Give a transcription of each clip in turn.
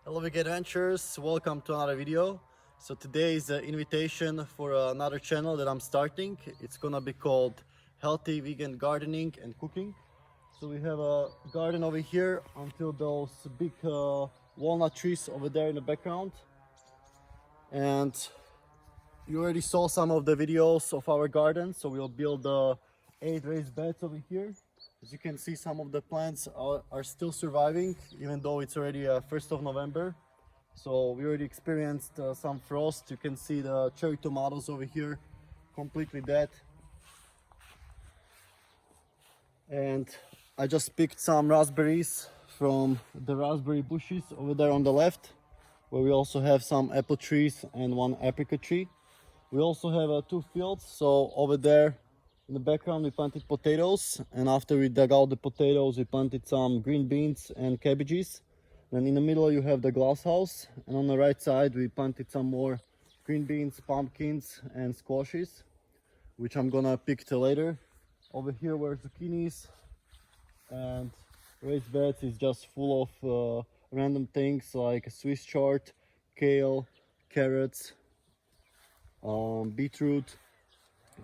Hello Big Adventures, welcome to another video. So today is an invitation for another channel that I'm starting. It's gonna be called Healthy Vegan Gardening and Cooking. So we have a garden over here until those big walnut trees over there in the background. And you already saw some of the videos of our garden. So we'll build 8 raised beds over here. As you can see, some of the plants are still surviving, even though it's already 1st of November. So we already experienced some frost. You can see the cherry tomatoes over here, completely dead. And I just picked some raspberries from the raspberry bushes over there on the left, where we also have some apple trees and one apricot tree. We also have 2 fields, so over there in the background we planted potatoes, and after we dug out the potatoes we planted some green beans and cabbages. Then in the middle you have the glass house, and on the right side we planted some more green beans, pumpkins and squashes, which I'm gonna pick till later. Over here were zucchinis, and raised beds is just full of random things like Swiss chard, kale, carrots, beetroot.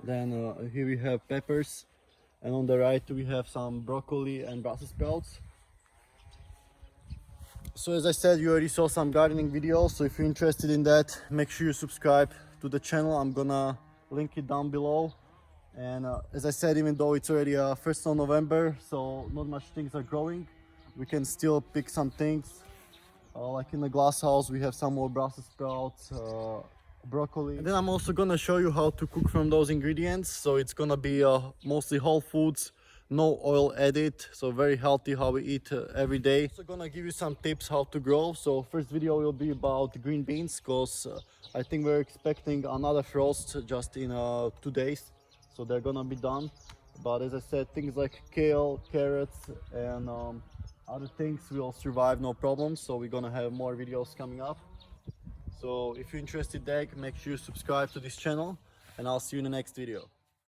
Then here we have peppers, and on the right we have some broccoli and Brussels sprouts. So as I said, you already saw some gardening videos, so if you're interested in that, make sure you subscribe to the channel. I'm gonna link it down below. And as I said, even though it's already 1st of November, so not much things are growing, we can still pick some things. Like in the glass house we have some more Brussels sprouts, broccoli. And then I'm also gonna show you how to cook from those ingredients. So it's gonna be mostly whole foods, no oil added, so very healthy how we eat every day. Also gonna give you some tips how to grow. So first video will be about green beans, because I think we're expecting another frost just in 2 days, so they're gonna be done. But as I said, things like kale, carrots and other things will survive no problem, so we're gonna have more videos coming up. So if you're interested there, make sure you subscribe to this channel, and I'll see you in the next video.